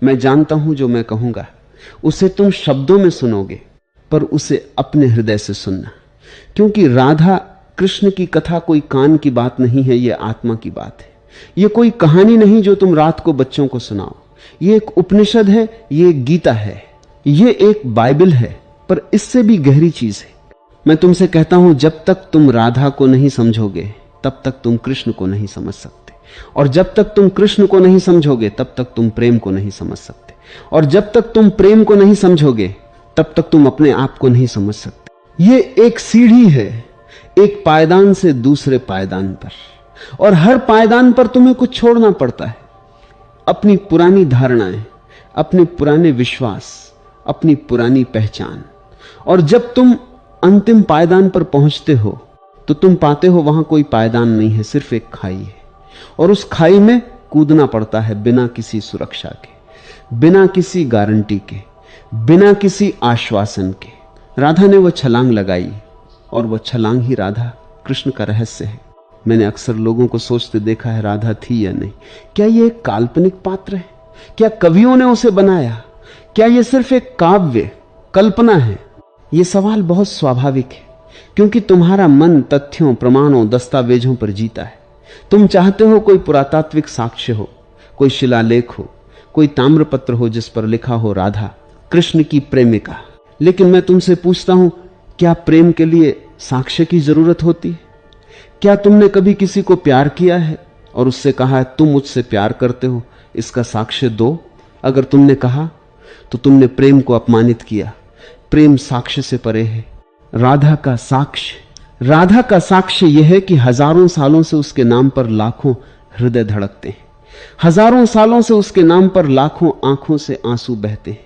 मैं जानता हूं जो मैं कहूंगा उसे तुम शब्दों में सुनोगे, पर उसे अपने हृदय से सुनना, क्योंकि राधा कृष्ण की कथा कोई कान की बात नहीं है, यह आत्मा की बात है। यह कोई कहानी नहीं जो तुम रात को बच्चों को सुनाओ। यह एक उपनिषद है, यह एक गीता है, यह एक बाइबल है, पर इससे भी गहरी चीज है। मैं तुमसे कहता हूं, जब तक तुम राधा को नहीं समझोगे तब तक तुम कृष्ण को नहीं समझ सकते, और जब तक तुम कृष्ण को नहीं समझोगे तब तक तुम प्रेम को नहीं समझ सकते, और जब तक तुम प्रेम को नहीं समझोगे तब तक तुम अपने आप को नहीं समझ सकते। यह एक सीढ़ी है, एक पायदान से दूसरे पायदान पर, और हर पायदान पर तुम्हें कुछ छोड़ना पड़ता है। अपनी पुरानी धारणाएं, अपने पुराने विश्वास, अपनी पुरानी पहचान। और जब तुम अंतिम पायदान पर पहुंचते हो तो तुम पाते हो वहां कोई पायदान नहीं है, सिर्फ एक खाई है, और उस खाई में कूदना पड़ता है बिना किसी सुरक्षा के, बिना किसी गारंटी के, बिना किसी आश्वासन के। राधा ने वह छलांग लगाई, और वह छलांग ही राधा कृष्ण का रहस्य है। मैंने अक्सर लोगों को सोचते देखा है, राधा थी या नहीं? क्या यह एक काल्पनिक पात्र है? क्या कवियों ने उसे बनाया? क्या यह सिर्फ एक काव्य कल्पना है? यह सवाल बहुत स्वाभाविक है, क्योंकि तुम्हारा मन तथ्यों, प्रमाणों, दस्तावेजों पर जीता है। तुम चाहते हो कोई पुरातात्विक साक्ष्य हो, कोई शिलालेख हो, कोई ताम्रपत्र हो जिस पर लिखा हो राधा कृष्ण की प्रेमिका। लेकिन मैं तुमसे पूछता हूं, क्या प्रेम के लिए साक्ष्य की जरूरत होती है? क्या तुमने कभी किसी को प्यार किया है और उससे कहा है तुम मुझसे प्यार करते हो, इसका साक्ष्य दो? अगर तुमने कहा तो तुमने प्रेम को अपमानित किया। प्रेम साक्ष्य से परे है। राधा का साक्ष्य यह है कि हजारों सालों से उसके नाम पर लाखों हृदय धड़कते हैं, हजारों सालों से उसके नाम पर लाखों आंखों से आंसू बहते हैं,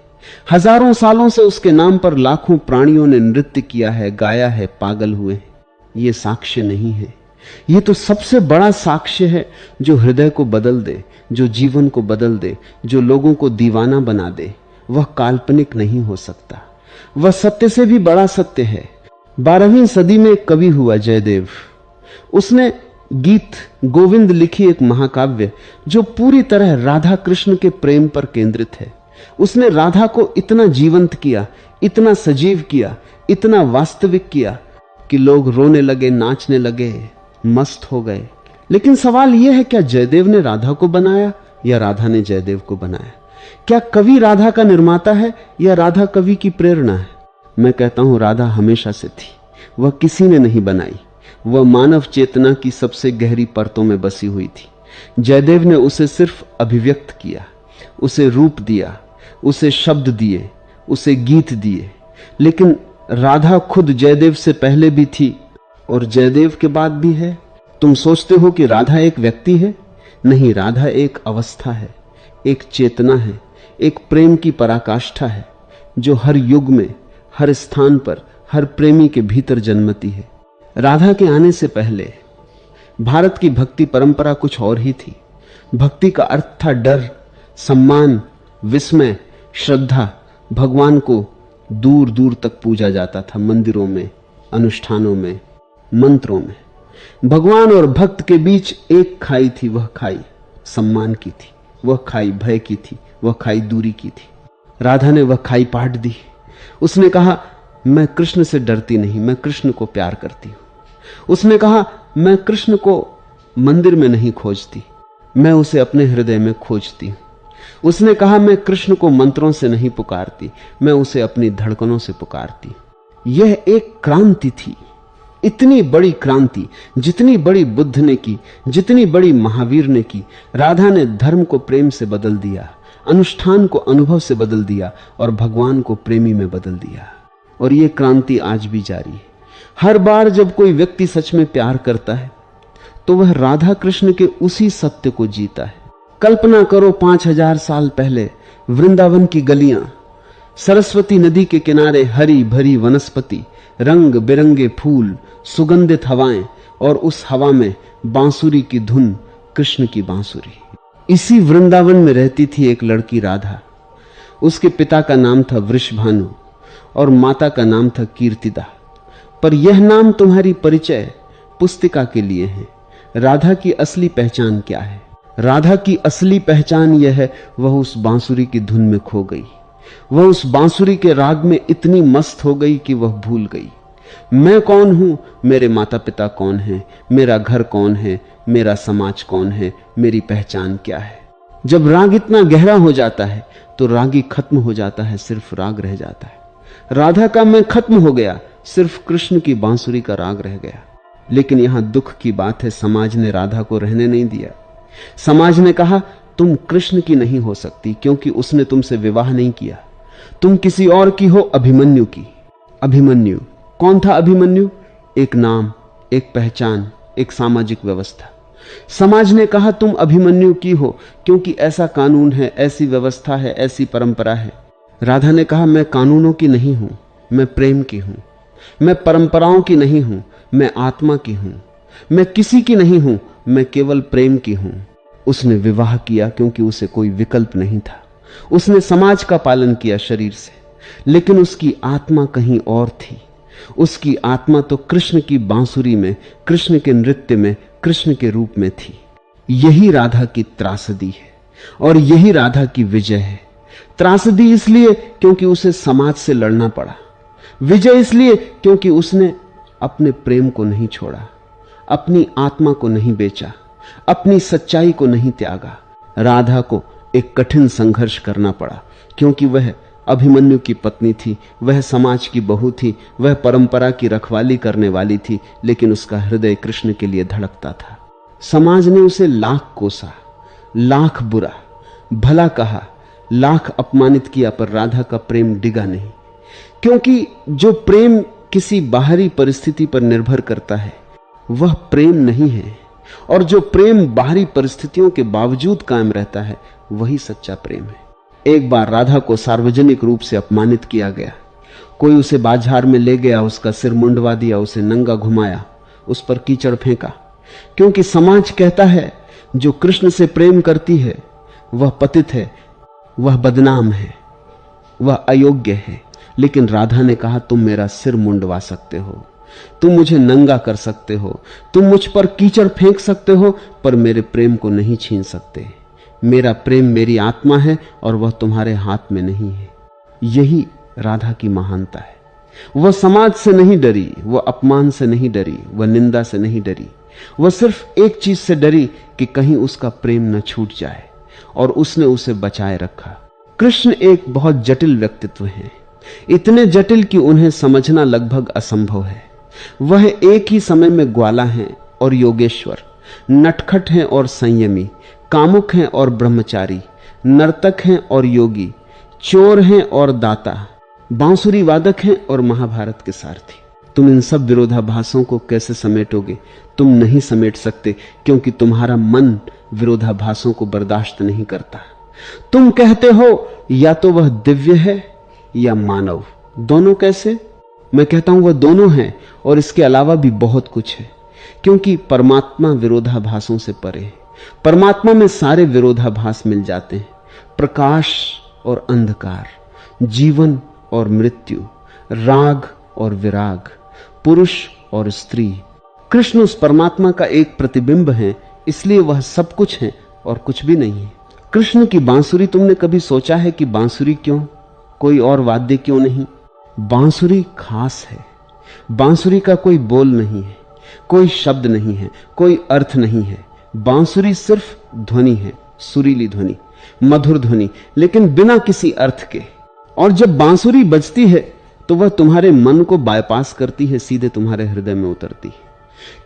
हजारों सालों से उसके नाम पर लाखों प्राणियों ने नृत्य किया है, गाया है, पागल हुए हैं। यह साक्ष्य नहीं है, यह तो सबसे बड़ा साक्ष्य है जो हृदय को बदल दे, जो जीवन को बदल दे, जो लोगों को दीवाना बना दे। वह काल्पनिक नहीं हो सकता, वह सत्य से भी बड़ा सत्य है। 12वीं सदी में एक कवि हुआ जयदेव। उसने गीत गोविंद लिखी, एक महाकाव्य जो पूरी तरह राधा कृष्ण के प्रेम पर केंद्रित है। उसने राधा को इतना जीवंत किया, इतना सजीव किया, इतना वास्तविक किया कि लोग रोने लगे, नाचने लगे, मस्त हो गए। लेकिन सवाल यह है, क्या जयदेव ने राधा को बनाया या राधा ने जयदेव को बनाया? क्या कवि राधा का निर्माता है या राधा कवि की प्रेरणा है? मैं कहता हूं राधा हमेशा से थी, वह किसी ने नहीं बनाई। वह मानव चेतना की सबसे गहरी परतों में बसी हुई थी। जयदेव ने उसे सिर्फ अभिव्यक्त किया, उसे रूप दिया, उसे शब्द दिए, उसे गीत दिए। लेकिन राधा खुद जयदेव से पहले भी थी और जयदेव के बाद भी है। तुम सोचते हो कि राधा एक व्यक्ति है? नहीं, राधा एक अवस्था है, एक चेतना है, एक प्रेम की पराकाष्ठा है जो हर युग में, हर स्थान पर, हर प्रेमी के भीतर जन्मती है। राधा के आने से पहले भारत की भक्ति परंपरा कुछ और ही थी। भक्ति का अर्थ था डर, सम्मान, विस्मय, श्रद्धा। भगवान को दूर दूर तक पूजा जाता था, मंदिरों में, अनुष्ठानों में, मंत्रों में। भगवान और भक्त के बीच एक खाई थी, वह खाई सम्मान की थी, वह खाई भय की थी, वह खाई दूरी की थी। राधा ने वह खाई पाट दी। उसने कहा मैं कृष्ण से डरती नहीं, मैं कृष्ण को प्यार करती हूं। उसने कहा मैं कृष्ण को मंदिर में नहीं खोजती, मैं उसे अपने हृदय में खोजती हूं। उसने कहा मैं कृष्ण को मंत्रों से नहीं पुकारती, मैं उसे अपनी धड़कनों से पुकारती। यह एक क्रांति थी, इतनी बड़ी क्रांति जितनी बड़ी बुद्ध ने की, जितनी बड़ी महावीर ने की। राधा ने धर्म को प्रेम से बदल दिया, अनुष्ठान को अनुभव से बदल दिया और भगवान को प्रेमी में बदल दिया। और यह क्रांति आज भी जारी है। हर बार जब कोई व्यक्ति सच में प्यार करता है तो वह राधा कृष्ण के उसी सत्य को जीता है। कल्पना करो 5000 साल पहले वृंदावन की गलियां, सरस्वती नदी के किनारे हरी भरी वनस्पति, रंग बिरंगे फूल, सुगंधित हवाएं, और उस हवा में बांसुरी की धुन, कृष्ण की बांसुरी। इसी वृंदावन में रहती थी एक लड़की राधा। उसके पिता का नाम था वृषभानु और माता का नाम था कीर्तिदा। पर यह नाम तुम्हारी परिचय पुस्तिका के लिए है। राधा की असली पहचान क्या है? राधा की असली पहचान यह है, वह उस बांसुरी की धुन में खो गई। वह उस बांसुरी के राग में इतनी मस्त हो गई कि वह भूल गई मैं कौन हूं, मेरे माता पिता कौन हैं, मेरा घर कौन है, मेरा समाज कौन है, मेरी पहचान क्या है। जब राग इतना गहरा हो जाता है तो रागी खत्म हो जाता है, सिर्फ राग रह जाता है। राधा का मैं खत्म हो गया, सिर्फ कृष्ण की बांसुरी का राग रह गया। लेकिन यहां दुख की बात है, समाज ने राधा को रहने नहीं दिया। समाज ने कहा तुम कृष्ण की नहीं हो सकती क्योंकि उसने तुमसे विवाह नहीं किया, तुम किसी और की हो, अभिमन्यु की। अभिमन्यु कौन था? अभिमन्यु एक नाम, एक पहचान, एक सामाजिक व्यवस्था। समाज ने कहा तुम अभिमन्यु की हो क्योंकि ऐसा कानून है, ऐसी व्यवस्था है, ऐसी परंपरा है। राधा ने कहा मैं कानूनों की नहीं हूं, मैं प्रेम की हूं। मैं परंपराओं की नहीं हूं, मैं आत्मा की हूं। मैं किसी की नहीं हूं, मैं केवल प्रेम की हूं। उसने विवाह किया क्योंकि उसे कोई विकल्प नहीं था। उसने समाज का पालन किया शरीर से, लेकिन उसकी आत्मा कहीं और थी। उसकी आत्मा तो कृष्ण की बांसुरी में, कृष्ण के नृत्य में, कृष्ण के रूप में थी। यही राधा की त्रासदी है और यही राधा की विजय है। त्रासदी इसलिए क्योंकि उसे समाज से लड़ना पड़ा, विजय इसलिए क्योंकि उसने अपने प्रेम को नहीं छोड़ा, अपनी आत्मा को नहीं बेचा, अपनी सच्चाई को नहीं त्यागा। राधा को एक कठिन संघर्ष करना पड़ा क्योंकि वह अभिमन्यु की पत्नी थी, वह समाज की बहू थी, वह परंपरा की रखवाली करने वाली थी, लेकिन उसका हृदय कृष्ण के लिए धड़कता था। समाज ने उसे लाख कोसा, लाख बुरा भला कहा, लाख अपमानित किया, पर राधा का प्रेम डिगा नहीं। क्योंकि जो प्रेम किसी बाहरी परिस्थिति पर निर्भर करता है वह प्रेम नहीं है, और जो प्रेम बाहरी परिस्थितियों के बावजूद कायम रहता है वही सच्चा प्रेम है। एक बार राधा को सार्वजनिक रूप से अपमानित किया गया। कोई उसे बाजार में ले गया, उसका सिर मुंडवा दिया, उसे नंगा घुमाया, उस पर कीचड़ फेंका। क्योंकि समाज कहता है जो कृष्ण से प्रेम करती है वह पतित है, वह बदनाम है, वह अयोग्य है। लेकिन राधा ने कहा तुम मेरा सिर मुंडवा सकते हो, तुम मुझे नंगा कर सकते हो, तुम मुझ पर कीचड़ फेंक सकते हो, पर मेरे प्रेम को नहीं छीन सकते। मेरा प्रेम मेरी आत्मा है और वह तुम्हारे हाथ में नहीं है। यही राधा की महानता है। वह समाज से नहीं डरी, वह अपमान से नहीं डरी, वह निंदा से नहीं डरी। वह सिर्फ एक चीज से डरी कि कहीं उसका प्रेम न छूट जाए, और उसने उसे बचाए रखा। कृष्ण एक बहुत जटिल व्यक्तित्व है, इतने जटिल कि उन्हें समझना लगभग असंभव है। वह एक ही समय में ग्वाला हैं और योगेश्वर, नटखट हैं और संयमी, कामुक हैं और ब्रह्मचारी, नर्तक हैं और योगी, चोर हैं और दाता, बांसुरी वादक हैं और महाभारत के सारथी। तुम इन सब विरोधाभासों को कैसे समेटोगे? तुम नहीं समेट सकते, क्योंकि तुम्हारा मन विरोधाभासों को बर्दाश्त नहीं करता। तुम कहते हो या तो वह दिव्य है या मानव। दोनों कैसे? मैं कहता हूं वह दोनों है और इसके अलावा भी बहुत कुछ है, क्योंकि परमात्मा विरोधाभासों से परे है। परमात्मा में सारे विरोधाभास मिल जाते हैं, प्रकाश और अंधकार, जीवन और मृत्यु, राग और विराग, पुरुष और स्त्री। कृष्ण उस परमात्मा का एक प्रतिबिंब है, इसलिए वह सब कुछ है और कुछ भी नहीं है। कृष्ण की बांसुरी, तुमने कभी सोचा है कि बांसुरी क्यों, कोई और वाद्य क्यों नहीं? बांसुरी खास है। बांसुरी का कोई बोल नहीं है, कोई शब्द नहीं है, कोई अर्थ नहीं है। बांसुरी सिर्फ ध्वनि है, सुरीली ध्वनि, मधुर ध्वनि, लेकिन बिना किसी अर्थ के। और जब बांसुरी बजती है तो वह तुम्हारे मन को बायपास करती है, सीधे तुम्हारे हृदय में उतरती है।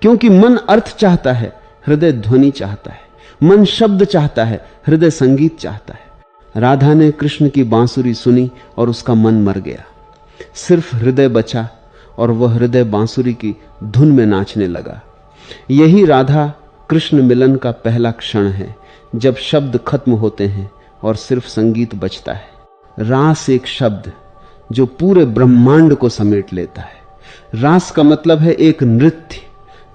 क्योंकि मन अर्थ चाहता है, हृदय ध्वनि चाहता है। मन शब्द चाहता है, हृदय संगीत चाहता है। राधा ने कृष्ण की बांसुरी सुनी और उसका मन मर गया। सिर्फ हृदय बचा और वह हृदय बांसुरी की धुन में नाचने लगा। यही राधा कृष्ण मिलन का पहला क्षण है, जब शब्द खत्म होते हैं और सिर्फ संगीत बचता है। रास एक शब्द जो पूरे ब्रह्मांड को समेट लेता है। रास का मतलब है एक नृत्य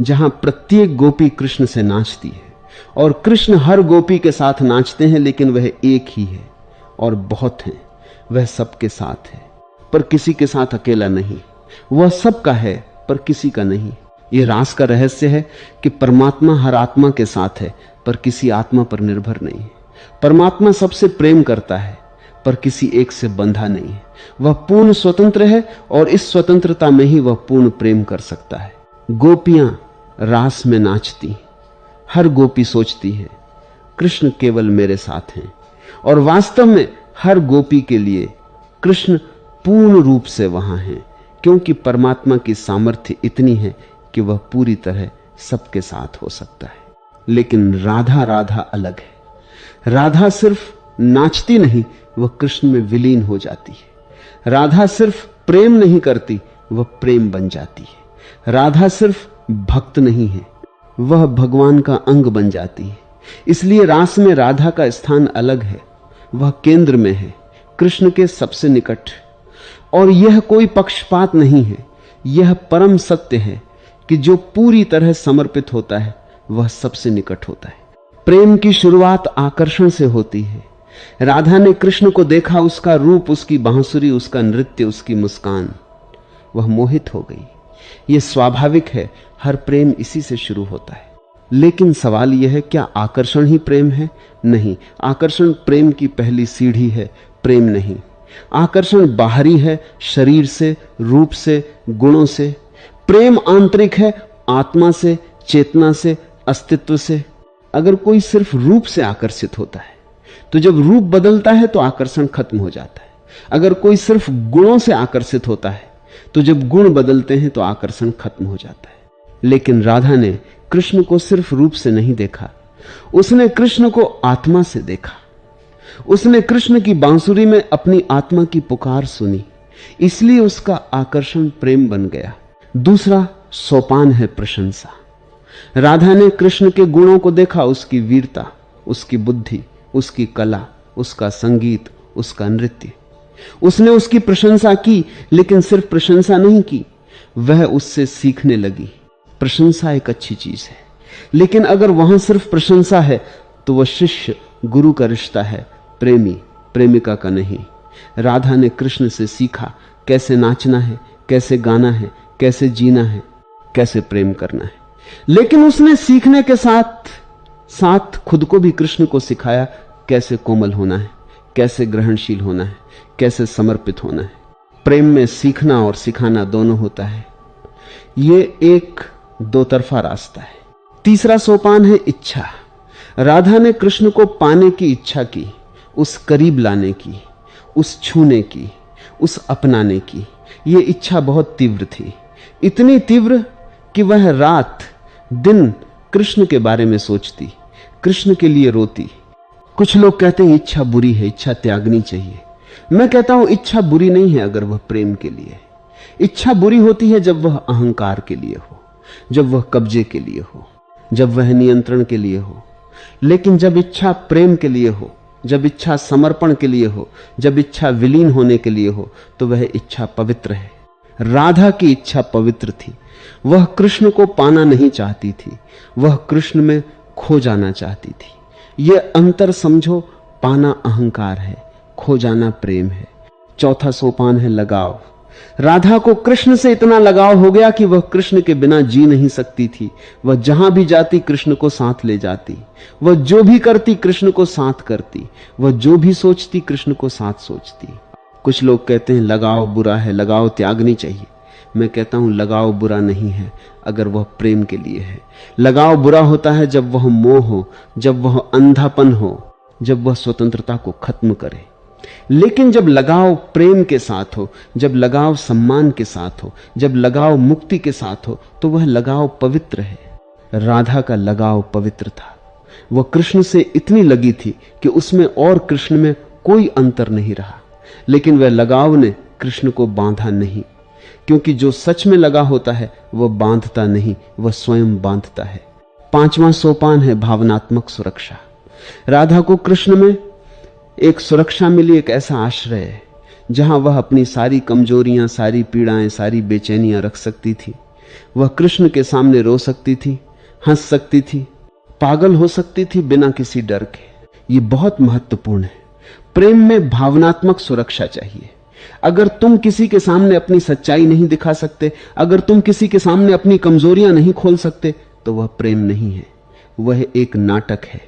जहां प्रत्येक गोपी कृष्ण से नाचती है, और कृष्ण हर गोपी के साथ नाचते हैं, लेकिन वह एक ही है और बहुत है। वह सबके साथ है पर किसी के साथ अकेला नहीं। वह सबका है पर किसी का नहीं। यह रास का रहस्य है कि परमात्मा हर आत्मा के साथ है, पर किसी आत्मा पर निर्भर नहीं है। परमात्मा सबसे प्रेम करता है पर किसी एक से बंधा नहीं है। वह पूर्ण स्वतंत्र है और इस स्वतंत्रता में ही वह पूर्ण प्रेम कर सकता है। गोपियां रास में नाचती, हर गोपी सोचती है कृष्ण केवल मेरे साथ हैं, और वास्तव में हर गोपी के लिए कृष्ण पूर्ण रूप से वहां हैं, क्योंकि परमात्मा की सामर्थ्य इतनी है कि वह पूरी तरह सबके साथ हो सकता है। लेकिन राधा अलग है। राधा सिर्फ नाचती नहीं, वह कृष्ण में विलीन हो जाती है। राधा सिर्फ प्रेम नहीं करती, वह प्रेम बन जाती है। राधा सिर्फ भक्त नहीं है, वह भगवान का अंग बन जाती है। इसलिए रास में राधा का स्थान अलग है। वह केंद्र में है, कृष्ण के सबसे निकट। और यह कोई पक्षपात नहीं है, यह परम सत्य है कि जो पूरी तरह समर्पित होता है वह सबसे निकट होता है। प्रेम की शुरुआत आकर्षण से होती है। राधा ने कृष्ण को देखा, उसका रूप, उसकी बांसुरी, उसका नृत्य, उसकी मुस्कान, वह मोहित हो गई। यह स्वाभाविक है, हर प्रेम इसी से शुरू होता है। लेकिन सवाल यह है, क्या आकर्षण ही प्रेम है? नहीं, आकर्षण प्रेम की पहली सीढ़ी है, प्रेम नहीं। आकर्षण बाहरी है, शरीर से, रूप से, गुणों से। प्रेम आंतरिक है, आत्मा से, चेतना से, अस्तित्व से। अगर कोई सिर्फ रूप से आकर्षित होता है तो जब रूप बदलता है तो आकर्षण खत्म हो जाता है। अगर कोई सिर्फ गुणों से आकर्षित होता है तो जब गुण बदलते हैं तो आकर्षण खत्म हो जाता है। लेकिन राधा ने कृष्ण को सिर्फ रूप से नहीं देखा, उसने कृष्ण को आत्मा से देखा। उसने कृष्ण की बांसुरी में अपनी आत्मा की पुकार सुनी, इसलिए उसका आकर्षण प्रेम बन गया। दूसरा सोपान है प्रशंसा। राधा ने कृष्ण के गुणों को देखा, उसकी वीरता, उसकी बुद्धि, उसकी कला, उसका संगीत, उसका नृत्य। उसने उसकी प्रशंसा की, लेकिन सिर्फ प्रशंसा नहीं की, वह उससे सीखने लगी। प्रशंसा एक अच्छी चीज है, लेकिन अगर वहां सिर्फ प्रशंसा है तो वह शिष्य गुरु का रिश्ता है, प्रेमी प्रेमिका का नहीं। राधा ने कृष्ण से सीखा कैसे नाचना है, कैसे गाना है, कैसे जीना है, कैसे प्रेम करना है। लेकिन उसने सीखने के साथ साथ खुद को भी कृष्ण को सिखाया कैसे कोमल होना है, कैसे ग्रहणशील होना है, कैसे समर्पित होना है। प्रेम में सीखना और सिखाना दोनों होता है। यह एक दो तरफा रास्ता है। तीसरा सोपान है इच्छा। राधा ने कृष्ण को पाने की इच्छा की, उस करीब लाने की, उस छूने की, उस अपनाने की। यह इच्छा बहुत तीव्र थी, इतनी तीव्र कि वह रात दिन कृष्ण के बारे में सोचती, कृष्ण के लिए रोती। कुछ लोग कहते हैं इच्छा बुरी है, इच्छा त्यागनी चाहिए। मैं कहता हूं इच्छा बुरी नहीं है अगर वह प्रेम के लिए है। इच्छा बुरी होती है जब वह अहंकार के लिए हो, जब वह कब्जे के लिए हो, जब वह नियंत्रण के लिए हो। लेकिन जब इच्छा प्रेम के लिए हो, जब इच्छा समर्पण के लिए हो, जब इच्छा विलीन होने के लिए हो, तो वह इच्छा पवित्र है। राधा की इच्छा पवित्र थी। वह कृष्ण को पाना नहीं चाहती थी, वह कृष्ण में खो जाना चाहती थी। यह अंतर समझो, पाना अहंकार है, खो जाना प्रेम है। चौथा सोपान है लगाव। राधा को कृष्ण से इतना लगाव हो गया कि वह कृष्ण के बिना जी नहीं सकती थी। वह जहां भी जाती कृष्ण को साथ ले जाती, वह जो भी करती कृष्ण को साथ करती, वह जो भी सोचती कृष्ण को साथ सोचती। कुछ लोग कहते हैं लगाव बुरा है, लगाव त्यागनी चाहिए। मैं कहता हूं लगाव बुरा नहीं है अगर वह प्रेम के लिए है। लगाव बुरा होता है जब वह मोह हो, जब वह अंधापन हो, जब वह स्वतंत्रता को खत्म करे। लेकिन जब लगाव प्रेम के साथ हो, जब लगाव सम्मान के साथ हो, जब लगाव मुक्ति के साथ हो, तो वह लगाव पवित्र है। राधा का लगाव पवित्र था। वह कृष्ण से इतनी लगी थी कि उसमें और कृष्ण में कोई अंतर नहीं रहा। लेकिन वह लगाव ने कृष्ण को बांधा नहीं, क्योंकि जो सच में लगा होता है वह बांधता नहीं, वह स्वयं बांधता है। पांचवां सोपान है भावनात्मक सुरक्षा। राधा को कृष्ण में एक सुरक्षा मिली, एक ऐसा आश्रय जहां वह अपनी सारी कमजोरियां, सारी पीड़ाएं, सारी बेचैनियां रख सकती थी। वह कृष्ण के सामने रो सकती थी, हंस सकती थी, पागल हो सकती थी बिना किसी डर के। ये बहुत महत्वपूर्ण है। प्रेम में भावनात्मक सुरक्षा चाहिए। अगर तुम किसी के सामने अपनी सच्चाई नहीं दिखा सकते, अगर तुम किसी के सामने अपनी कमजोरियां नहीं खोल सकते, तो वह प्रेम नहीं है। वह एक नाटक है।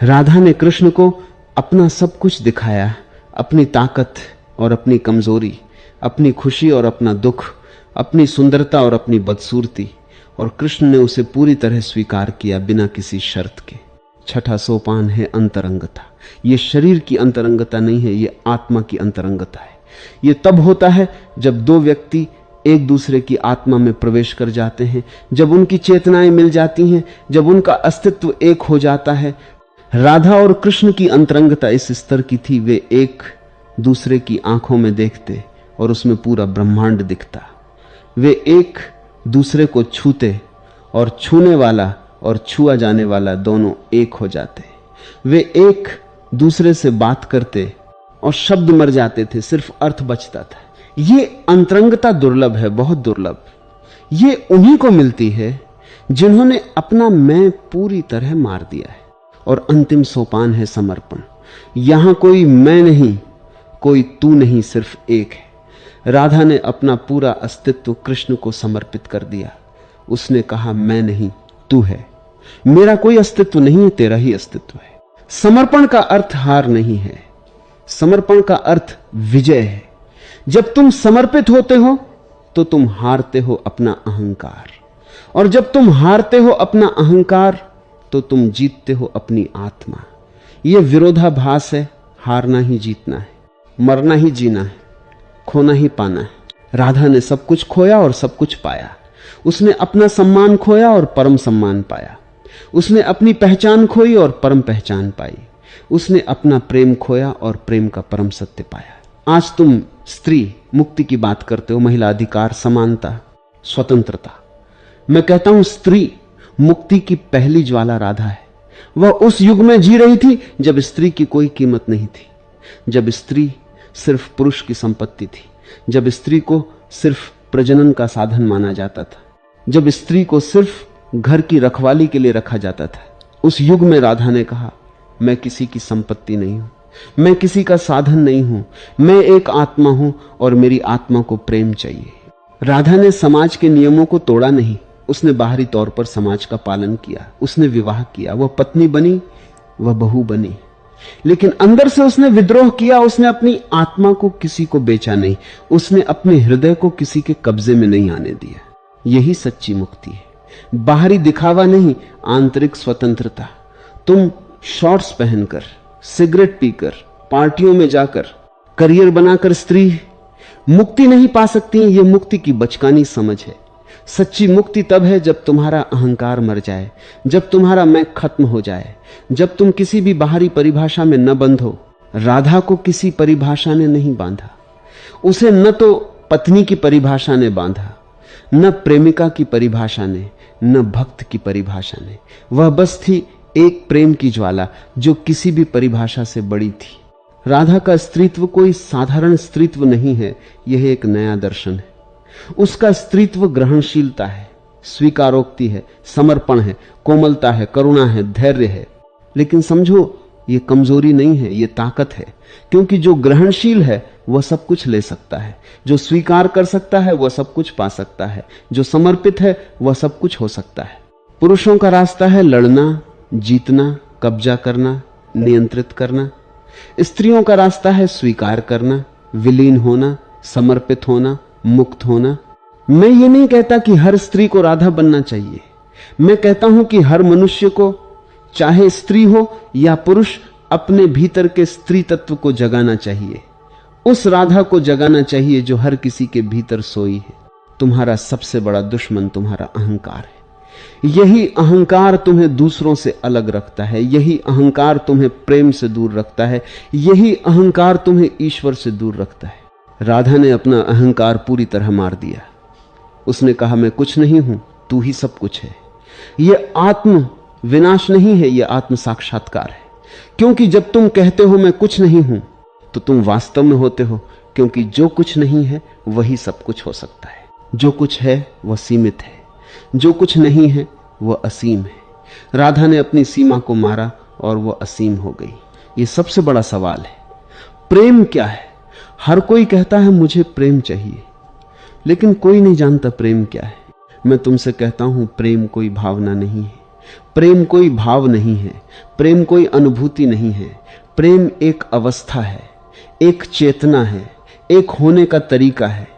राधा ने कृष्ण को अपना सब कुछ दिखाया, अपनी ताकत और अपनी कमजोरी, अपनी खुशी और अपना दुख, अपनी सुंदरता और अपनी बदसूरती, और कृष्ण ने उसे पूरी तरह स्वीकार किया बिना किसी शर्त के। छठा सोपान है अंतरंगता। यह शरीर की अंतरंगता नहीं है, यह आत्मा की अंतरंगता है। यह तब होता है जब दो व्यक्ति एक दूसरे की आत्मा में प्रवेश कर जाते हैं, जब उनकी चेतनाएं मिल जाती हैं, जब उनका अस्तित्व एक हो जाता है। राधा और कृष्ण की अंतरंगता इस स्तर की थी, वे एक दूसरे की आंखों में देखते और उसमें पूरा ब्रह्मांड दिखता। वे एक दूसरे को छूते और छूने वाला और छुआ जाने वाला दोनों एक हो जाते। वे एक दूसरे से बात करते और शब्द मर जाते थे, सिर्फ अर्थ बचता था। ये अंतरंगता दुर्लभ है, बहुत दुर्लभ। ये उन्हीं को मिलती है जिन्होंने अपना मैं पूरी तरह मार दिया है। और अंतिम सोपान है समर्पण। यहां कोई मैं नहीं, कोई तू नहीं, सिर्फ एक है। राधा ने अपना पूरा अस्तित्व कृष्ण को समर्पित कर दिया। उसने कहा, मैं नहीं, तू है। मेरा कोई अस्तित्व नहीं है, तेरा ही अस्तित्व है। समर्पण का अर्थ हार नहीं है, समर्पण का अर्थ विजय है। जब तुम समर्पित होते हो तो तुम हारते हो अपना अहंकार, और जब तुम हारते हो अपना अहंकार तो तुम जीतते हो अपनी आत्मा। यह विरोधाभास है। हारना ही जीतना है, मरना ही जीना है, खोना ही पाना है। राधा ने सब कुछ खोया और सब कुछ पाया। उसने अपना सम्मान खोया और परम सम्मान पाया। उसने अपनी पहचान खोई और परम पहचान पाई। उसने अपना प्रेम खोया और प्रेम का परम सत्य पाया। आज तुम स्त्री मुक्ति की बात करते हो, महिला अधिकार, समानता, स्वतंत्रता। मैं कहता हूं स्त्री मुक्ति की पहली ज्वाला राधा है। वह उस युग में जी रही थी जब स्त्री की कोई कीमत नहीं थी, जब स्त्री सिर्फ पुरुष की संपत्ति थी, जब स्त्री को सिर्फ प्रजनन का साधन माना जाता था, जब स्त्री को सिर्फ घर की रखवाली के लिए रखा जाता था। उस युग में राधा ने कहा, मैं किसी की संपत्ति नहीं हूं, मैं किसी का साधन नहीं हूं, मैं एक आत्मा हूं और मेरी आत्मा को प्रेम चाहिए। राधा ने समाज के नियमों को तोड़ा नहीं, उसने बाहरी तौर पर समाज का पालन किया। उसने विवाह किया, वह पत्नी बनी, वह बहू बनी, लेकिन अंदर से उसने विद्रोह किया। उसने अपनी आत्मा को किसी को बेचा नहीं, उसने अपने हृदय को किसी के कब्जे में नहीं आने दिया। यही सच्ची मुक्ति है, बाहरी दिखावा नहीं, आंतरिक स्वतंत्रता। तुम शॉर्ट्स पहनकर, सिगरेट पीकर, पार्टियों में जाकर, करियर बनाकर स्त्री मुक्ति नहीं पा सकती। यह मुक्ति की बचकानी समझ है। सच्ची मुक्ति तब है जब तुम्हारा अहंकार मर जाए, जब तुम्हारा मैं खत्म हो जाए, जब तुम किसी भी बाहरी परिभाषा में न बंधो। राधा को किसी परिभाषा ने नहीं बांधा। उसे न तो पत्नी की परिभाषा ने बांधा, न प्रेमिका की परिभाषा ने, न भक्त की परिभाषा ने। वह बस थी एक प्रेम की ज्वाला जो किसी भी परिभाषा से बड़ी थी। राधा का स्त्रीत्व कोई साधारण स्त्रीत्व नहीं है, यह एक नया दर्शन है। उसका स्त्रीत्व ग्रहणशीलता है, स्वीकारोक्ति है, समर्पण है, कोमलता है, करुणा है, धैर्य है। लेकिन समझो, यह कमजोरी नहीं है, यह ताकत है। क्योंकि जो ग्रहणशील है वह सब कुछ ले सकता है, जो स्वीकार कर सकता है वह सब कुछ पा सकता है, जो समर्पित है वह सब कुछ हो सकता है। पुरुषों का रास्ता है लड़ना, जीतना, कब्जा करना, नियंत्रित करना। स्त्रियों का रास्ता है स्वीकार करना, विलीन होना, समर्पित होना, मुक्त होना। मैं ये नहीं कहता कि हर स्त्री को राधा बनना चाहिए। मैं कहता हूं कि हर मनुष्य को, चाहे स्त्री हो या पुरुष, अपने भीतर के स्त्री तत्व को जगाना चाहिए। उस राधा को जगाना चाहिए जो हर किसी के भीतर सोई है। तुम्हारा सबसे बड़ा दुश्मन तुम्हारा अहंकार है। यही अहंकार तुम्हें दूसरों से अलग रखता है, यही अहंकार तुम्हें प्रेम से दूर रखता है, यही अहंकार तुम्हें ईश्वर से दूर रखता है। राधा ने अपना अहंकार पूरी तरह मार दिया। उसने कहा, मैं कुछ नहीं हूं, तू ही सब कुछ है। यह आत्म विनाश नहीं है, यह आत्म साक्षात्कार है। क्योंकि जब तुम कहते हो मैं कुछ नहीं हूं, तो तुम वास्तव में होते हो, क्योंकि जो कुछ नहीं है वही सब कुछ हो सकता है। जो कुछ है वह सीमित है, जो कुछ नहीं है वह असीम है। राधा ने अपनी सीमा को मारा और वह असीम हो गई। यह सबसे बड़ा सवाल है, प्रेम क्या है? हर कोई कहता है मुझे प्रेम चाहिए, लेकिन कोई नहीं जानता प्रेम क्या है। मैं तुमसे कहता हूं, प्रेम कोई भावना नहीं है, प्रेम कोई भाव नहीं है, प्रेम कोई अनुभूति नहीं है। प्रेम एक अवस्था है, एक चेतना है, एक होने का तरीका है।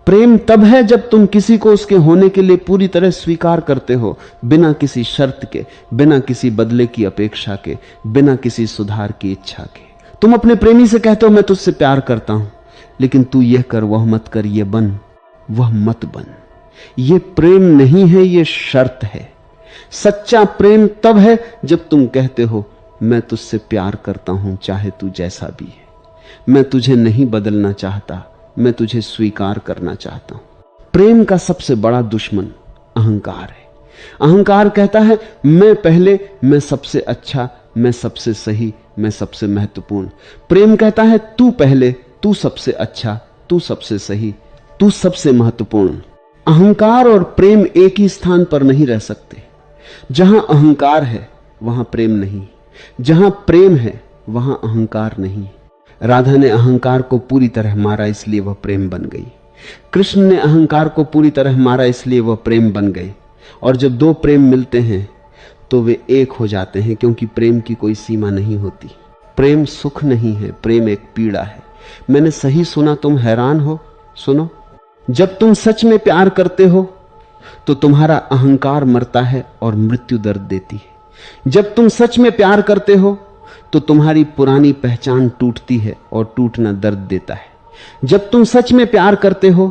प्रेम तब है जब तुम किसी को उसके होने के लिए पूरी तरह स्वीकार करते हो, बिना किसी शर्त के, बिना किसी बदले की अपेक्षा के, बिना किसी सुधार की इच्छा के। तुम अपने प्रेमी से कहते हो मैं तुझसे प्यार करता हूं, लेकिन तू यह कर, वह मत कर, ये बन, वह मत बन। ये प्रेम नहीं है, ये शर्त है। सच्चा प्रेम तब है जब तुम कहते हो मैं तुझसे प्यार करता हूं, चाहे तू जैसा भी है। मैं तुझे नहीं बदलना चाहता, मैं तुझे स्वीकार करना चाहता हूं। प्रेम का सबसे बड़ा दुश्मन अहंकार है। अहंकार कहता है मैं पहले, मैं सबसे अच्छा, मैं सबसे सही, मैं सबसे महत्वपूर्ण। प्रेम कहता है तू पहले, तू सबसे अच्छा, तू सबसे सही, तू सबसे महत्वपूर्ण। अहंकार और प्रेम एक ही स्थान पर नहीं रह सकते। जहां अहंकार है वहां प्रेम नहीं, जहां प्रेम है वहां अहंकार नहीं। राधा ने अहंकार को पूरी तरह मारा, इसलिए वह प्रेम बन गई। कृष्ण ने अहंकार को पूरी तरह मारा, इसलिए वह प्रेम बन गए। और जब दो प्रेम मिलते हैं तो वे एक हो जाते हैं, क्योंकि प्रेम की कोई सीमा नहीं होती। प्रेम सुख नहीं है, प्रेम एक पीड़ा है। मैंने सही सुना, तुम हैरान हो? सुनो, जब तुम सच में प्यार करते हो तो तुम्हारा अहंकार मरता है और मृत्यु दर्द देती है। जब तुम सच में प्यार करते हो तो तुम्हारी पुरानी पहचान टूटती है और टूटना दर्द देता है। जब तुम सच में प्यार करते हो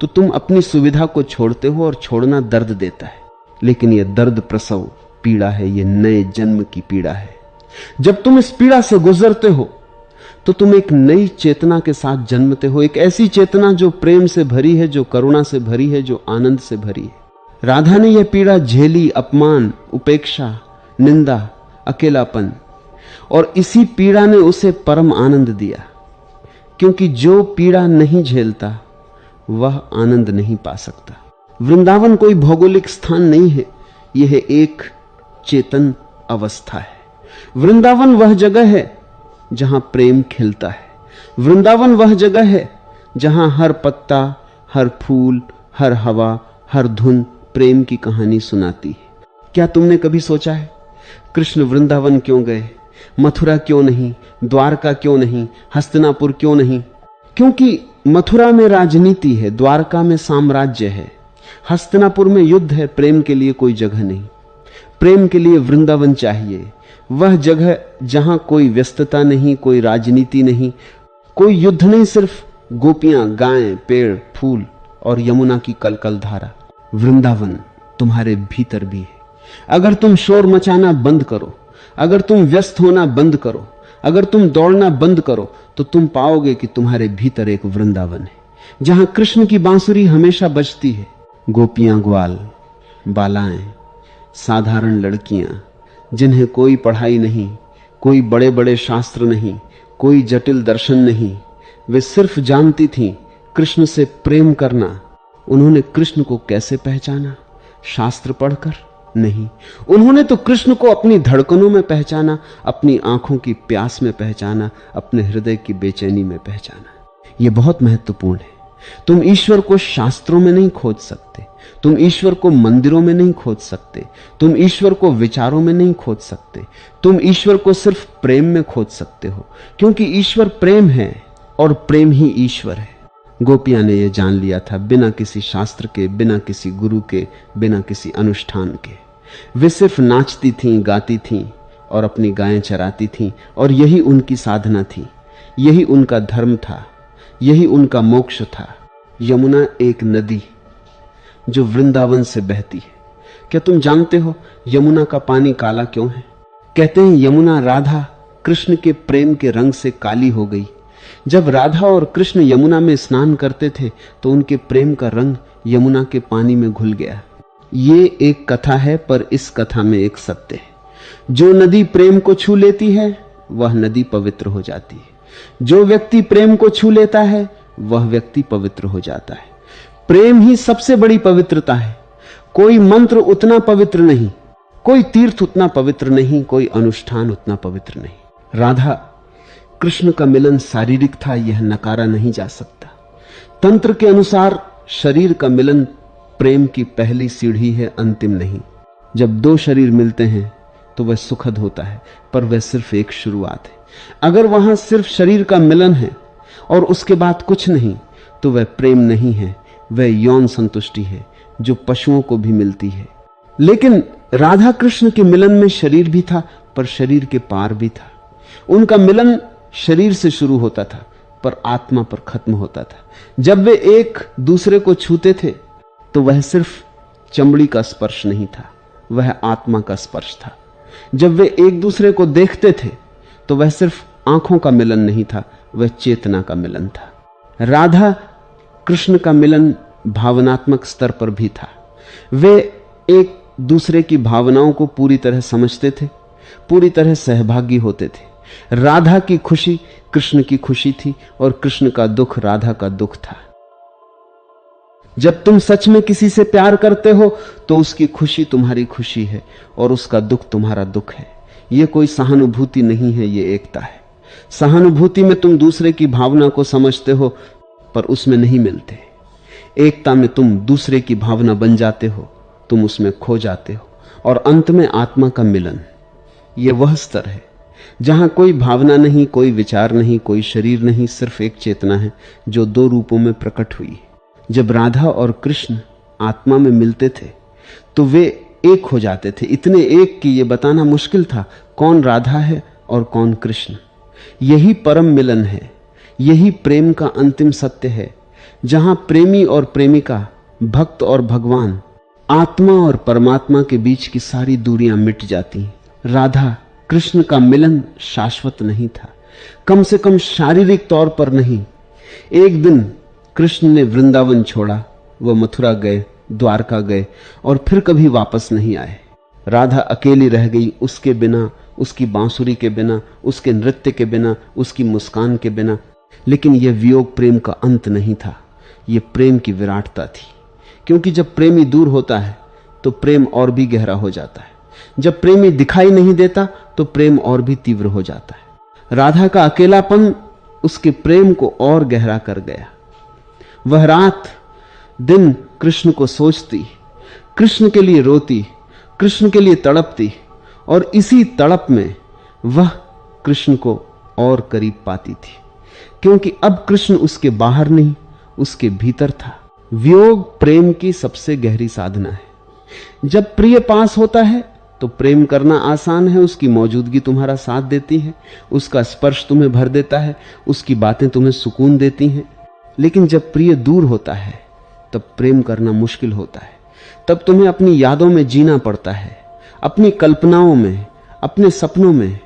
तो तुम अपनी सुविधा को छोड़ते हो और छोड़ना दर्द देता है। लेकिन यह दर्द प्रसव पीड़ा है, यह नए जन्म की पीड़ा है। जब तुम इस पीड़ा से गुजरते हो तो तुम एक नई चेतना के साथ जन्मते हो, एक ऐसी चेतना जो प्रेम से भरी है, जो करुणा से भरी है, जो आनंद से भरी है। राधा ने यह पीड़ा झेली, अपमान, उपेक्षा, निंदा, अकेलापन, और इसी पीड़ा ने उसे परम आनंद दिया। क्योंकि जो पीड़ा नहीं झेलता वह आनंद नहीं पा सकता। वृंदावन कोई भौगोलिक स्थान नहीं है, यह एक चेतन अवस्था है। वृंदावन वह जगह है जहां प्रेम खिलता है। वृंदावन वह जगह है जहां हर पत्ता, हर फूल, हर हवा, हर धुन प्रेम की कहानी सुनाती है। क्या तुमने कभी सोचा है कृष्ण वृंदावन क्यों गए? मथुरा क्यों नहीं? द्वारका क्यों नहीं? हस्तिनापुर क्यों नहीं? क्योंकि मथुरा में राजनीति है, द्वारका में साम्राज्य है, हस्तिनापुर में युद्ध है। प्रेम के लिए कोई जगह नहीं। प्रेम के लिए वृंदावन चाहिए, वह जगह जहां कोई व्यस्तता नहीं, कोई राजनीति नहीं, कोई युद्ध नहीं, सिर्फ गोपियां, गायें, पेड़, फूल और यमुना की कलकल धारा। वृंदावन तुम्हारे भीतर भी है। अगर तुम शोर मचाना बंद करो, अगर तुम व्यस्त होना बंद करो, अगर तुम दौड़ना बंद करो, तो तुम पाओगे कि तुम्हारे भीतर एक वृंदावन है जहां कृष्ण की बांसुरी हमेशा बजती है। गोपियां, ग्वाल, बालाएं, साधारण लड़कियां जिन्हें कोई पढ़ाई नहीं, कोई बड़े बड़े शास्त्र नहीं, कोई जटिल दर्शन नहीं, वे सिर्फ जानती थीं कृष्ण से प्रेम करना। उन्होंने कृष्ण को कैसे पहचाना? शास्त्र पढ़कर नहीं, उन्होंने तो कृष्ण को अपनी धड़कनों में पहचाना, अपनी आंखों की प्यास में पहचाना, अपने हृदय की बेचैनी में पहचाना। यह बहुत महत्वपूर्ण है। तुम ईश्वर को शास्त्रों में नहीं खोज सकते, तुम ईश्वर को मंदिरों में नहीं खोज सकते, तुम ईश्वर को विचारों में नहीं खोज सकते, तुम ईश्वर को सिर्फ प्रेम में खोज सकते हो, क्योंकि ईश्वर प्रेम है और प्रेम ही ईश्वर है। गोपियां ने यह जान लिया था, बिना किसी शास्त्र के, बिना किसी गुरु के, बिना किसी अनुष्ठान के। वे सिर्फ नाचती थीं, गाती थीं और अपनी गायें चराती थीं, और यही उनकी साधना थी, यही उनका धर्म था, यही उनका मोक्ष था। यमुना एक नदी जो वृंदावन से बहती है। क्या तुम जानते हो यमुना का पानी काला क्यों है? कहते हैं यमुना राधा कृष्ण के प्रेम के रंग से काली हो गई। जब राधा और कृष्ण यमुना में स्नान करते थे तो उनके प्रेम का रंग यमुना के पानी में घुल गया। ये एक कथा है, पर इस कथा में एक सत्य है। जो नदी प्रेम को छू लेती है वह नदी पवित्र हो जाती है। जो व्यक्ति प्रेम को छू लेता है वह व्यक्ति पवित्र हो जाता है। प्रेम ही सबसे बड़ी पवित्रता है। कोई मंत्र उतना पवित्र नहीं, कोई तीर्थ उतना पवित्र नहीं, कोई अनुष्ठान उतना पवित्र नहीं। राधा कृष्ण का मिलन शारीरिक था, यह नकारा नहीं जा सकता। तंत्र के अनुसार शरीर का मिलन प्रेम की पहली सीढ़ी है, अंतिम नहीं। जब दो शरीर मिलते हैं तो वह सुखद होता है, पर वह सिर्फ एक शुरुआत है। अगर वहां सिर्फ शरीर का मिलन है और उसके बाद कुछ नहीं, तो वह प्रेम नहीं है, वह यौन संतुष्टि है जो पशुओं को भी मिलती है। लेकिन राधा कृष्ण के मिलन में शरीर भी था, पर शरीर के पार भी था। उनका मिलन शरीर से शुरू होता था, पर आत्मा पर खत्म होता था। जब वे एक दूसरे को छूते थे तो वह सिर्फ चमड़ी का स्पर्श नहीं था, वह आत्मा का स्पर्श था। जब वे एक दूसरे को देखते थे तो वह सिर्फ आंखों का मिलन नहीं था, वह चेतना का मिलन था। राधा कृष्ण का मिलन भावनात्मक स्तर पर भी था। वे एक दूसरे की भावनाओं को पूरी तरह समझते थे, पूरी तरह सहभागी होते थे। राधा की खुशी कृष्ण की खुशी थी और कृष्ण का दुख राधा का दुख था। जब तुम सच में किसी से प्यार करते हो तो उसकी खुशी तुम्हारी खुशी है और उसका दुख तुम्हारा दुख है। यह कोई सहानुभूति नहीं है, यह एकता है। सहानुभूति में तुम दूसरे की भावना को समझते हो पर उसमें नहीं मिलते। एकता में तुम दूसरे की भावना बन जाते हो, तुम उसमें खो जाते हो और अंत में आत्मा का मिलन। यह वह स्तर है जहां कोई भावना नहीं, कोई विचार नहीं, कोई शरीर नहीं, सिर्फ एक चेतना है जो दो रूपों में प्रकट हुई। जब राधा और कृष्ण आत्मा में मिलते थे तो वे एक हो जाते थे, इतने एक कि यह बताना मुश्किल था कौन राधा है और कौन कृष्ण। यही परम मिलन है, यही प्रेम का अंतिम सत्य है, जहां प्रेमी और प्रेमिका, भक्त और भगवान, आत्मा और परमात्मा के बीच की सारी दूरियां मिट जाती हैं। राधा कृष्ण का मिलन शाश्वत नहीं था, कम से कम शारीरिक तौर पर नहीं। एक दिन कृष्ण ने वृंदावन छोड़ा, वह मथुरा गए, द्वारका गए और फिर कभी वापस नहीं आए। राधा अकेली रह गई, उसके बिना, उसकी बांसुरी के बिना, उसके नृत्य के बिना, उसकी मुस्कान के बिना। लेकिन यह वियोग प्रेम का अंत नहीं था, यह प्रेम की विराटता थी। क्योंकि जब प्रेमी दूर होता है तो प्रेम और भी गहरा हो जाता है। जब प्रेमी दिखाई नहीं देता तो प्रेम और भी तीव्र हो जाता है। राधा का अकेलापन उसके प्रेम को और गहरा कर गया। वह रात दिन कृष्ण को सोचती, कृष्ण के लिए रोती, कृष्ण के लिए तड़पती और इसी तड़प में वह कृष्ण को और करीब पाती थी, क्योंकि अब कृष्ण उसके बाहर नहीं, उसके भीतर था। वियोग प्रेम की सबसे गहरी साधना है। जब प्रिय पास होता है तो प्रेम करना आसान है, उसकी मौजूदगी तुम्हारा साथ देती है, उसका स्पर्श तुम्हें भर देता है, उसकी बातें तुम्हें सुकून देती हैं। लेकिन जब प्रिय दूर होता है तब प्रेम करना मुश्किल होता है। तब तुम्हें अपनी यादों में जीना पड़ता है, अपनी कल्पनाओं में, अपने सपनों में,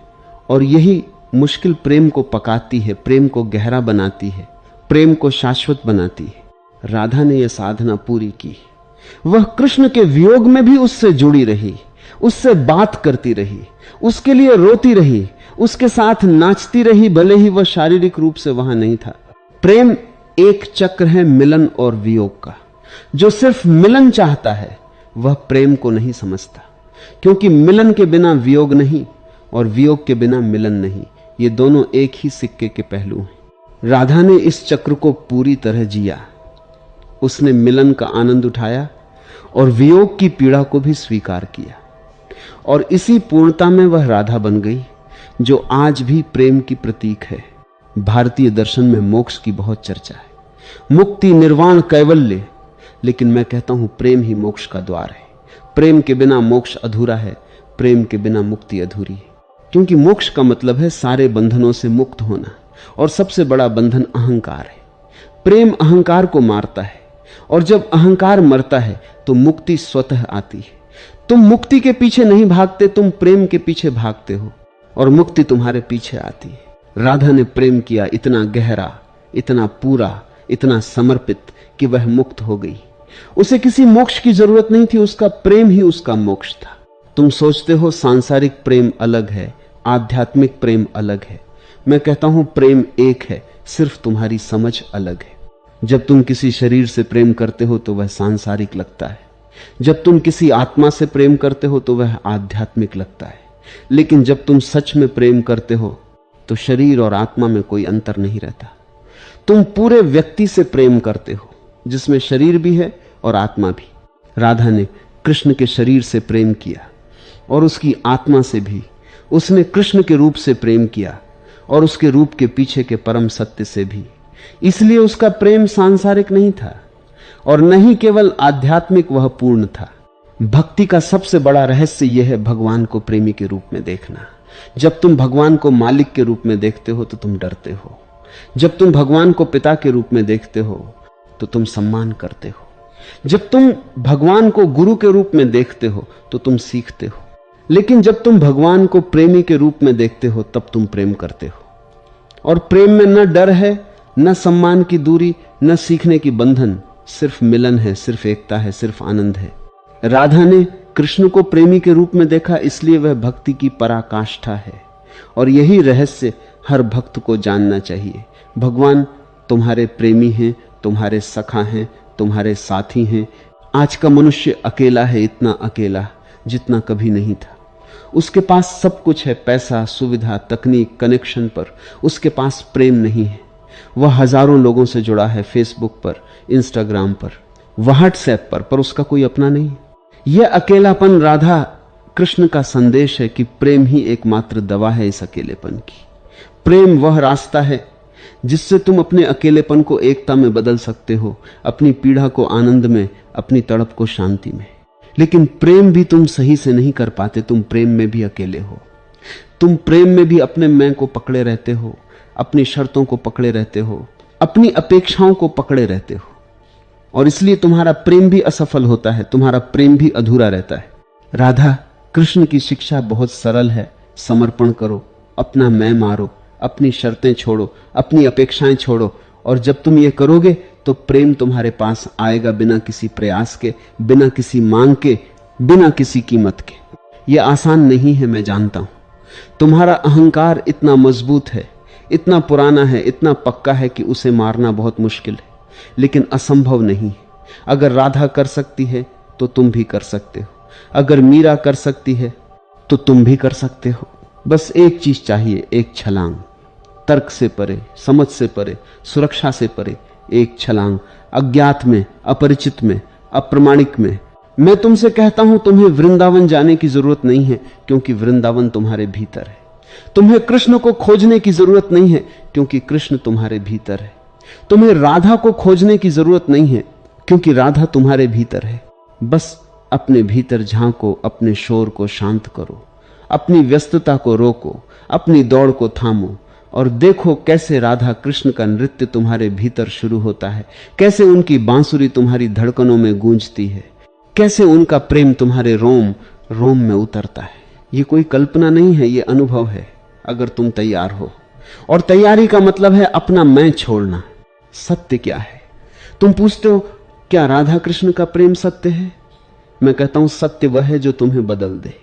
और यही मुश्किल प्रेम को पकाती है, प्रेम को गहरा बनाती है, प्रेम को शाश्वत बनाती है। राधा ने यह साधना पूरी की। वह कृष्ण के वियोग में भी उससे जुड़ी रही, उससे बात करती रही, उसके लिए रोती रही, उसके साथ नाचती रही, भले ही वह शारीरिक रूप से वहां नहीं था। प्रेम एक चक्र है मिलन और वियोग का। जो सिर्फ मिलन चाहता है वह प्रेम को नहीं समझता, क्योंकि मिलन के बिना वियोग नहीं और वियोग के बिना मिलन नहीं। ये दोनों एक ही सिक्के के पहलू हैं। राधा ने इस चक्र को पूरी तरह जिया। उसने मिलन का आनंद उठाया और वियोग की पीड़ा को भी स्वीकार किया, और इसी पूर्णता में वह राधा बन गई जो आज भी प्रेम की प्रतीक है। भारतीय दर्शन में मोक्ष की बहुत चर्चा है, मुक्ति, निर्वाण, कैवल्य, लेकिन मैं कहता हूं प्रेम ही मोक्ष का द्वार है। प्रेम के बिना मोक्ष अधूरा है, प्रेम के बिना मुक्ति अधूरी है। क्योंकि मोक्ष का मतलब है सारे बंधनों से मुक्त होना, और सबसे बड़ा बंधन अहंकार है। प्रेम अहंकार को मारता है, और जब अहंकार मरता है तो मुक्ति स्वतः आती है। तुम मुक्ति के पीछे नहीं भागते, तुम प्रेम के पीछे भागते हो और मुक्ति तुम्हारे पीछे आती है। राधा ने प्रेम किया इतना गहरा, इतना पूरा, इतना समर्पित कि वह मुक्त हो गई। उसे किसी मोक्ष की जरूरत नहीं थी, उसका प्रेम ही उसका मोक्ष था। तुम सोचते हो सांसारिक प्रेम अलग है, आध्यात्मिक प्रेम अलग है। मैं कहता हूं प्रेम एक है, सिर्फ तुम्हारी समझ अलग है। जब तुम किसी शरीर से प्रेम करते हो तो वह सांसारिक लगता है, जब तुम किसी आत्मा से प्रेम करते हो तो वह आध्यात्मिक लगता है। लेकिन जब तुम सच में प्रेम करते हो तो शरीर और आत्मा में कोई अंतर नहीं रहता। तुम पूरे व्यक्ति से प्रेम करते हो, जिसमें शरीर भी है और आत्मा भी। राधा ने कृष्ण के शरीर से प्रेम किया और उसकी आत्मा से भी। उसने कृष्ण के रूप से प्रेम किया और उसके रूप के पीछे के परम सत्य से भी। इसलिए उसका प्रेम सांसारिक नहीं था और न ही केवल आध्यात्मिक, वह पूर्ण था। भक्ति का सबसे बड़ा रहस्य यह है भगवान को प्रेमी के रूप में देखना। जब तुम भगवान को मालिक के रूप में देखते हो तो तुम डरते हो। जब तुम भगवान को पिता के रूप में देखते हो तो तुम सम्मान करते हो। जब तुम भगवान को गुरु के रूप में देखते हो तो तुम सीखते हो। लेकिन जब तुम भगवान को प्रेमी के रूप में देखते हो तब तुम प्रेम करते हो। और प्रेम में न डर है, न सम्मान की दूरी, न सीखने की बंधन, सिर्फ मिलन है, सिर्फ एकता है, सिर्फ आनंद है। राधा ने कृष्ण को प्रेमी के रूप में देखा, इसलिए वह भक्ति की पराकाष्ठा है। और यही रहस्य हर भक्त को जानना चाहिए। भगवान तुम्हारे प्रेमी हैं, तुम्हारे सखा हैं, तुम्हारे साथी हैं। आज का मनुष्य अकेला है, इतना अकेला जितना कभी नहीं था। उसके पास सब कुछ है, पैसा, सुविधा, तकनीक, कनेक्शन, पर उसके पास प्रेम नहीं है। वह हजारों लोगों से जुड़ा है, फेसबुक पर, इंस्टाग्राम पर, व्हाट्सएप पर उसका कोई अपना नहीं। यह अकेलापन राधा कृष्ण का संदेश है कि प्रेम ही एकमात्र दवा है इस अकेलेपन की। प्रेम वह रास्ता है जिससे तुम अपने अकेलेपन को एकता में बदल सकते हो, अपनी पीड़ा को आनंद में, अपनी तड़प को शांति में। लेकिन प्रेम भी तुम सही से नहीं कर पाते। तुम प्रेम में भी अकेले हो। तुम प्रेम में भी अपने मैं को पकड़े रहते हो, अपनी शर्तों को पकड़े रहते हो, अपनी अपेक्षाओं को पकड़े रहते हो। और इसलिए तुम्हारा प्रेम भी असफल होता है, तुम्हारा प्रेम भी अधूरा रहता है। राधा कृष्ण की शिक्षा बहुत सरल है। समर्पण करो, अपना मैं मारो, अपनी शर्तें छोड़ो, अपनी अपेक्षाएं छोड़ो। और जब तुम ये करोगे तो प्रेम तुम्हारे पास आएगा, बिना किसी प्रयास के, बिना किसी मांग के, बिना किसी कीमत के। यह आसान नहीं है, मैं जानता हूं। तुम्हारा अहंकार इतना मजबूत है, इतना पुराना है, इतना पक्का है कि उसे मारना बहुत मुश्किल है, लेकिन असंभव नहीं। अगर राधा कर सकती है तो तुम भी कर सकते हो। अगर मीरा कर सकती है तो तुम भी कर सकते हो। बस एक चीज चाहिए, एक छलांग। तर्क से परे, समझ से परे, सुरक्षा से परे एक छलांग। अज्ञात में, अपरिचित में, अप्रमाणिक में। मैं तुमसे कहता हूं, तुम्हें वृंदावन जाने की जरूरत नहीं है, क्योंकि वृंदावन तुम्हारे भीतर है। तुम्हें कृष्ण को खोजने की जरूरत नहीं है, क्योंकि कृष्ण तुम्हारे भीतर है। तुम्हें राधा को खोजने की जरूरत नहीं है, क्योंकि राधा तुम्हारे भीतर है। बस अपने भीतर झांको, अपने शोर को शांत करो, अपनी व्यस्तता को रोको, अपनी दौड़ को थामो और देखो कैसे राधा कृष्ण का नृत्य तुम्हारे भीतर शुरू होता है, कैसे उनकी बांसुरी तुम्हारी धड़कनों में गूंजती है, कैसे उनका प्रेम तुम्हारे रोम रोम में उतरता है। ये कोई कल्पना नहीं है, ये अनुभव है, अगर तुम तैयार हो। और तैयारी का मतलब है अपना मैं छोड़ना। सत्य क्या है? तुम पूछते हो क्या राधा कृष्ण का प्रेम सत्य है? मैं कहता हूं सत्य वह है जो तुम्हें बदल दे।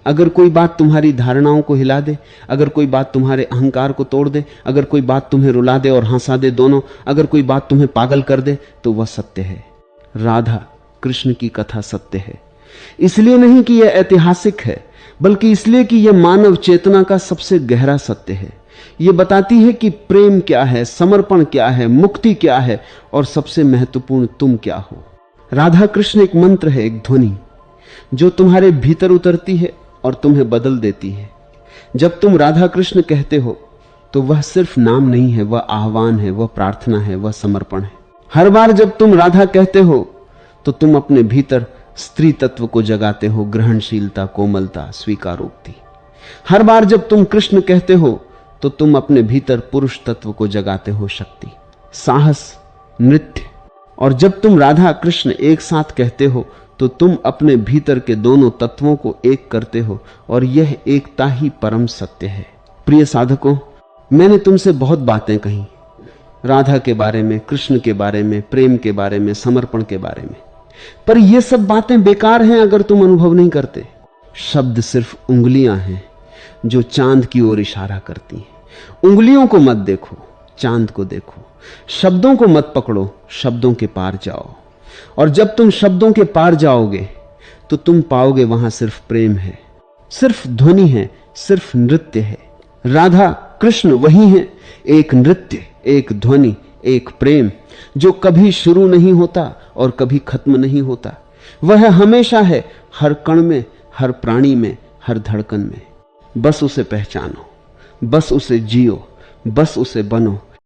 अगर कोई बात तुम्हारी धारणाओं को हिला दे, अगर कोई बात तुम्हारे अहंकार को तोड़ दे, अगर कोई बात तुम्हें रुला दे और हंसा दे दोनों, अगर कोई बात तुम्हें पागल कर दे, तो वह सत्य है। राधा कृष्ण की कथा सत्य है। इसलिए नहीं कि यह ऐतिहासिक है, बल्कि इसलिए कि यह मानव चेतना का सबसे गहरा सत्य है। यह बताती है कि प्रेम क्या है, समर्पण क्या है, मुक्ति क्या है, और सबसे महत्वपूर्ण तुम क्या हो। राधा कृष्ण एक मंत्र है, एक ध्वनि जो तुम्हारे भीतर उतरती है और तुम्हें बदल देती है। जब तुम राधा कृष्ण कहते हो तो वह सिर्फ नाम नहीं है, वह आह्वान है, वह प्रार्थना है, वह समर्पण है। हर बार जब तुम राधा कहते हो तो तुम अपने भीतर स्त्री तत्व को जगाते हो, ग्रहणशीलता, कोमलता, स्वीकारोक्ति। हर बार जब तुम कृष्ण कहते हो तो तुम अपने भीतर पुरुष तत्व को जगाते हो, शक्ति, साहस, नृत्य। और जब तुम राधा कृष्ण एक साथ कहते हो तो तुम अपने भीतर के दोनों तत्वों को एक करते हो, और यह एकता ही परम सत्य है। प्रिय साधकों, मैंने तुमसे बहुत बातें कही, राधा के बारे में, कृष्ण के बारे में, प्रेम के बारे में, समर्पण के बारे में, पर यह सब बातें बेकार हैं अगर तुम अनुभव नहीं करते। शब्द सिर्फ उंगलियां हैं जो चांद की ओर इशारा करती हैं। उंगलियों को मत देखो, चांद को देखो। शब्दों को मत पकड़ो, शब्दों के पार जाओ। और जब तुम शब्दों के पार जाओगे तो तुम पाओगे वहां सिर्फ प्रेम है, सिर्फ ध्वनि है, सिर्फ नृत्य है। राधा कृष्ण वही है, एक नृत्य, एक ध्वनि, एक प्रेम जो कभी शुरू नहीं होता और कभी खत्म नहीं होता, वह हमेशा है, हर कण में, हर प्राणी में, हर धड़कन में। बस उसे पहचानो, बस उसे जियो, बस उसे बनो,